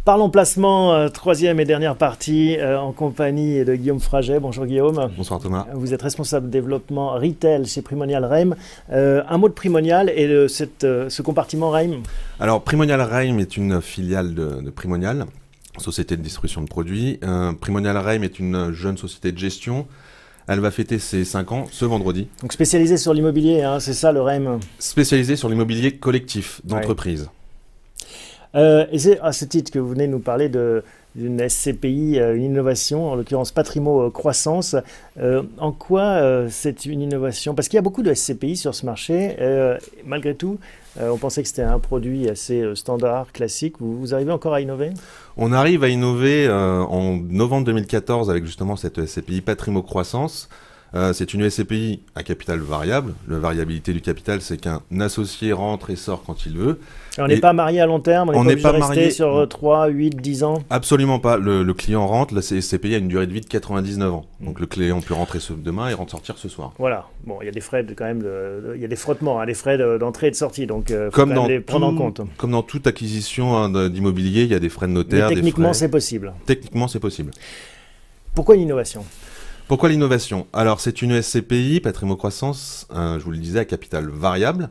Parlons placement, troisième et dernière partie, en compagnie de Guillaume Fraget. Bonjour Guillaume. Bonsoir Thomas. Vous êtes responsable développement retail chez Primonial Reim. Un mot de Primonial et de ce compartiment Reim. Alors Primonial Reim est une filiale de Primonial, société de distribution de produits. Primonial Reim est une jeune société de gestion. Elle va fêter ses 5 ans ce vendredi. Donc spécialisée sur l'immobilier, hein, c'est ça le Reim? Spécialisée sur l'immobilier collectif d'entreprise. Ouais. Et c'est à ce titre que vous venez nous parler d'une SCPI, une innovation, en l'occurrence Patrimo Croissance. En quoi c'est une innovation? Parce qu'il y a beaucoup de SCPI sur ce marché. Malgré tout, on pensait que c'était un produit assez standard, classique. Vous arrivez encore à innover? On arrive à innover en novembre 2014 avec justement cette SCPI Patrimo Croissance. C'est une SCPI à capital variable. La variabilité du capital, c'est qu'un associé rentre et sort quand il veut. On n'est pas marié à long terme, on n'est pas obligé de rester sur 3, 8, 10 ans? Absolument pas. Le client rentre, la SCPI a une durée de vie de 99 ans. Donc le client peut rentrer demain et sortir ce soir. Voilà. Bon, il y a des frais il y a des frottements, des frais d'entrée et de sortie, donc il faut les prendre en compte. Comme dans toute acquisition d'immobilier, il y a des frais de notaire. Mais techniquement, c'est possible. Techniquement, c'est possible. Pourquoi une innovation? Pourquoi l'innovation? Alors, c'est une SCPI, Patrimo Croissance, je vous le disais, à capital variable,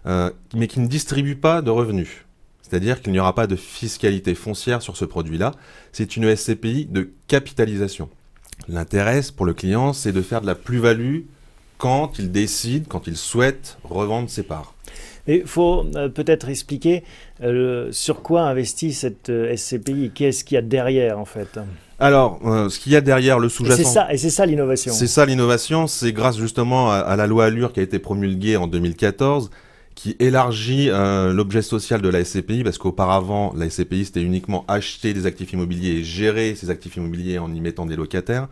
mais qui ne distribue pas de revenus. C'est-à-dire qu'il n'y aura pas de fiscalité foncière sur ce produit-là. C'est une SCPI de capitalisation. L'intérêt pour le client, c'est de faire de la plus-value quand il décide, quand il souhaite revendre ses parts. Il faut peut-être expliquer sur quoi investit cette SCPI. Qu'est-ce qu'il y a derrière, en fait? Alors, ce qu'il y a derrière le sous-jacent... Et c'est ça l'innovation. C'est ça l'innovation, c'est grâce justement à la loi Allure qui a été promulguée en 2014, qui élargit l'objet social de la SCPI, parce qu'auparavant, la SCPI, c'était uniquement acheter des actifs immobiliers et gérer ces actifs immobiliers en y mettant des locataires.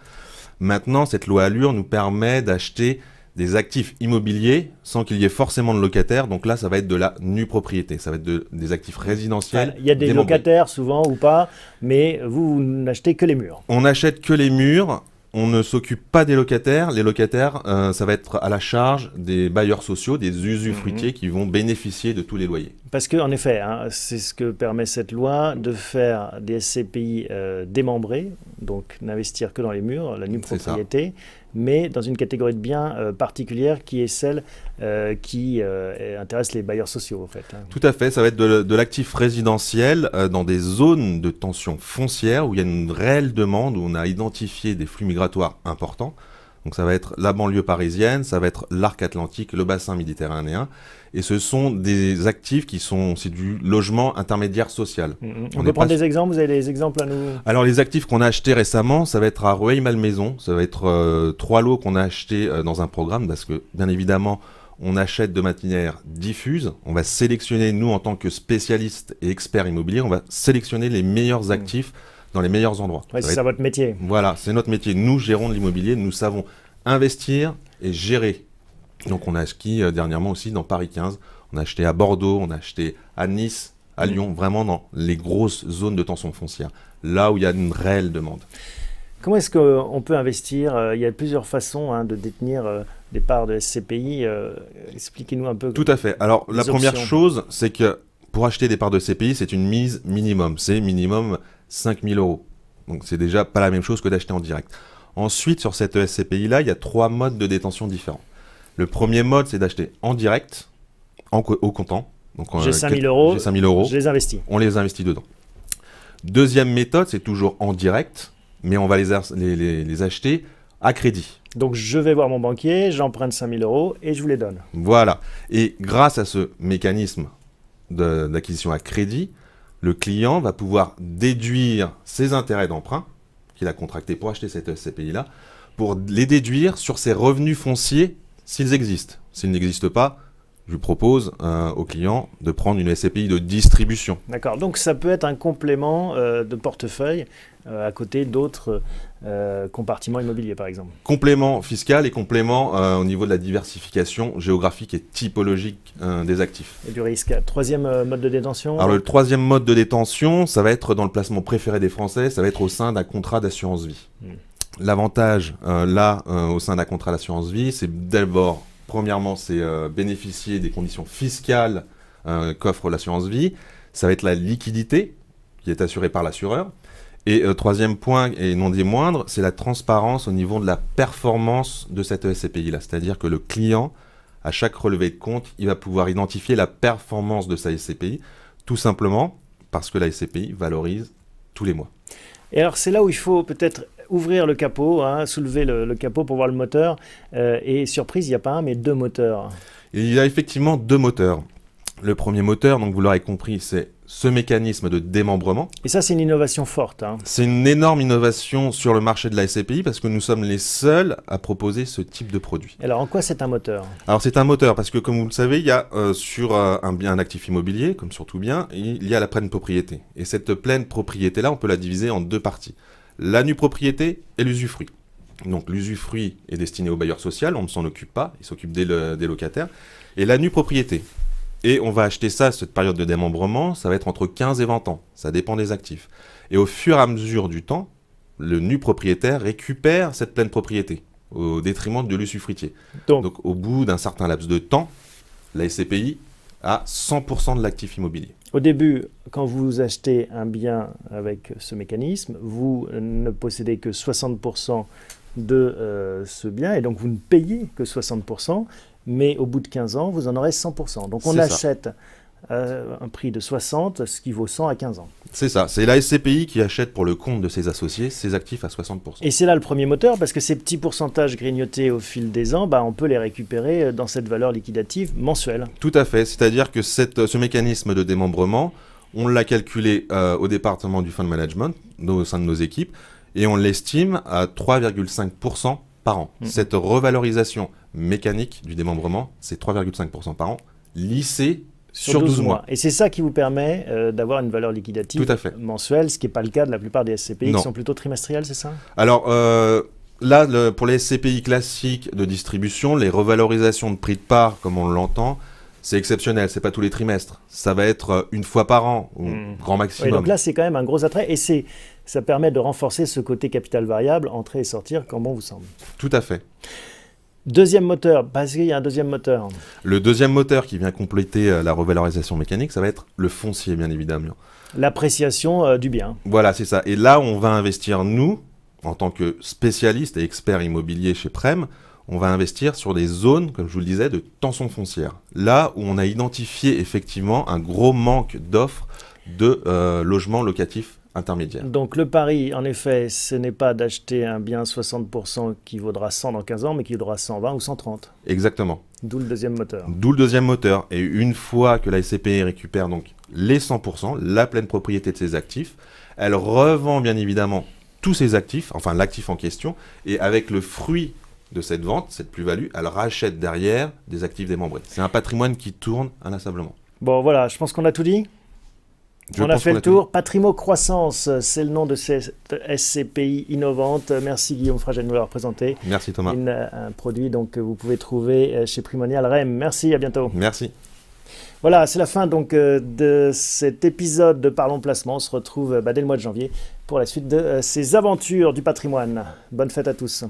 Maintenant, cette loi Allure nous permet d'acheter des actifs immobiliers sans qu'il y ait forcément de locataires. Donc là, ça va être de la nue propriété. Ça va être des actifs résidentiels. Il y a des locataires souvent ou pas, mais vous n'achetez que les murs. On n'achète que les murs. On ne s'occupe pas des locataires. Les locataires, ça va être à la charge des bailleurs sociaux, des usufruitiers qui vont bénéficier de tous les loyers. Parce qu'en effet, c'est ce que permet cette loi, de faire des SCPI démembrés, donc n'investir que dans les murs, la nue propriété, mais dans une catégorie de biens particulière qui est celle qui intéresse les bailleurs sociaux, en fait. Tout à fait, ça va être de l'actif résidentiel dans des zones de tension foncière où il y a une réelle demande, où on a identifié des flux migratoires importants. Donc ça va être la banlieue parisienne, ça va être l'arc atlantique, le bassin méditerranéen. Et ce sont des actifs c'est du logement intermédiaire social. On peut prendre des exemples, vous avez des exemples à nous? Alors les actifs qu'on a achetés récemment, ça va être à Rueil-Malmaison, ça va être 3 lots qu'on a achetés dans un programme, parce que bien évidemment, on achète de manière diffuse. On va sélectionner, nous en tant que spécialistes et experts immobiliers, on va sélectionner les meilleurs actifs dans les meilleurs endroits. Ouais, c'est ça votre métier. Voilà, c'est notre métier. Nous gérons de l'immobilier, nous savons investir et gérer. Donc on a acheté dernièrement aussi dans Paris 15, on a acheté à Bordeaux, on a acheté à Nice, à Lyon, vraiment dans les grosses zones de tension foncière, là où il y a une réelle demande. Comment est-ce qu'on peut investir? Il y a plusieurs façons de détenir des parts de SCPI. Expliquez-nous un peu. Tout à fait. Alors la première chose, c'est que pour acheter des parts de SCPI, c'est une mise minimum. C'est minimum 5 000 €. Donc c'est déjà pas la même chose que d'acheter en direct. Ensuite, sur cette SCPI-là, il y a 3 modes de détention différents. Le premier mode, c'est d'acheter en direct, au comptant. J'ai 5 000 €, j'ai 5 000 €, je les investis. On les investit dedans. Deuxième méthode, c'est toujours en direct, mais on va les acheter à crédit. Donc je vais voir mon banquier, j'emprunte 5 000 € et je vous les donne. Voilà. Et grâce à ce mécanisme d'acquisition à crédit, le client va pouvoir déduire ses intérêts d'emprunt qu'il a contractés pour acheter cette SCPI-là, pour les déduire sur ses revenus fonciers s'ils existent. S'ils n'existent pas, je lui propose au client de prendre une SCPI de distribution. D'accord, donc ça peut être un complément de portefeuille à côté d'autres compartiments immobiliers par exemple. Complément fiscal et complément au niveau de la diversification géographique et typologique des actifs. Et du risque. Troisième mode de détention? Alors le troisième mode de détention, ça va être dans le placement préféré des Français, ça va être au sein d'un contrat d'assurance vie. L'avantage au sein d'un contrat d'assurance vie, c'est d'abord, premièrement, c'est bénéficier des conditions fiscales qu'offre l'assurance vie. Ça va être la liquidité. qui est assuré par l'assureur. Et troisième point, et non des moindres, c'est la transparence au niveau de la performance de cette SCPI-là. C'est-à-dire que le client, à chaque relevé de compte, il va pouvoir identifier la performance de sa SCPI, tout simplement parce que la SCPI valorise tous les mois. Et alors c'est là où il faut peut-être ouvrir le capot, hein, soulever le capot pour voir le moteur. Et surprise, il n'y a pas un, mais deux moteurs. Il y a effectivement deux moteurs. Le premier moteur, donc vous l'aurez compris, c'est ce mécanisme de démembrement. Et ça, c'est une innovation forte. Hein. C'est une énorme innovation sur le marché de la SCPI parce que nous sommes les seuls à proposer ce type de produit. Alors, en quoi c'est un moteur? Alors, c'est un moteur parce que, comme vous le savez, il y a sur un actif immobilier, comme sur tout bien, il y a la pleine propriété. Et cette pleine propriété-là, on peut la diviser en deux parties. La nue propriété et l'usufruit. Donc, l'usufruit est destiné au bailleur social, on ne s'en occupe pas, il s'occupe des locataires. Et la nue propriété. Et on va acheter ça, cette période de démembrement, ça va être entre 15 et 20 ans. Ça dépend des actifs. Et au fur et à mesure du temps, le nu propriétaire récupère cette pleine propriété au détriment de l'usufruitier. Donc au bout d'un certain laps de temps, la SCPI a 100% de l'actif immobilier. Au début, quand vous achetez un bien avec ce mécanisme, vous ne possédez que 60% de ce bien et donc vous ne payez que 60%. Mais au bout de 15 ans, vous en aurez 100%. Donc on achète un prix de 60, ce qui vaut 100 à 15 ans. C'est ça, c'est la SCPI qui achète pour le compte de ses associés ses actifs à 60%. Et c'est là le premier moteur, parce que ces petits pourcentages grignotés au fil des ans, on peut les récupérer dans cette valeur liquidative mensuelle. Tout à fait, c'est-à-dire que ce mécanisme de démembrement, on l'a calculé au département du fund management, au sein de nos équipes, et on l'estime à 3,5% par an. Cette revalorisation mécanique du démembrement, c'est 3,5% par an, lissé sur 12 mois. Et c'est ça qui vous permet d'avoir une valeur liquidative mensuelle, ce qui n'est pas le cas de la plupart des SCPI qui sont plutôt trimestrielles, c'est ça? Alors là, pour les SCPI classiques de distribution, les revalorisations de prix de part, comme on l'entend, c'est exceptionnel, c'est pas tous les trimestres. Ça va être une fois par an, ou grand maximum. Oui, donc là, c'est quand même un gros attrait, et ça permet de renforcer ce côté capital variable, entrer et sortir, comme bon vous semble. Tout à fait. Deuxième moteur, parce qu'il y a un deuxième moteur. Le deuxième moteur qui vient compléter la revalorisation mécanique, ça va être le foncier, bien évidemment. L'appréciation du bien. Voilà, c'est ça. Et là, on va investir, nous, en tant que spécialistes et experts immobiliers chez Prem, on va investir sur des zones, comme je vous le disais, de tension foncière. Là où on a identifié effectivement un gros manque d'offres de logements locatifs intermédiaire. Donc le pari, en effet, ce n'est pas d'acheter un bien 60% qui vaudra 100 dans 15 ans, mais qui vaudra 120 ou 130. Exactement. D'où le deuxième moteur. D'où le deuxième moteur. Et une fois que la SCPI récupère donc les 100%, la pleine propriété de ses actifs, elle revend bien évidemment tous ses actifs, enfin l'actif en question, et avec le fruit de cette vente, cette plus-value, elle rachète derrière des actifs démembrés. C'est un patrimoine qui tourne inlassablement. Bon voilà, je pense qu'on a tout dit. On a fait le tour. Patrimo Croissance, c'est le nom de cette SCPI innovante. Merci Guillaume Fragel de nous l'avoir présenté. Merci Thomas. Un produit donc, que vous pouvez trouver chez Primonial REM. Merci, à bientôt. Merci. Voilà, c'est la fin donc, de cet épisode de Parlons Placement. On se retrouve dès le mois de janvier pour la suite de ces aventures du patrimoine. Bonne fête à tous.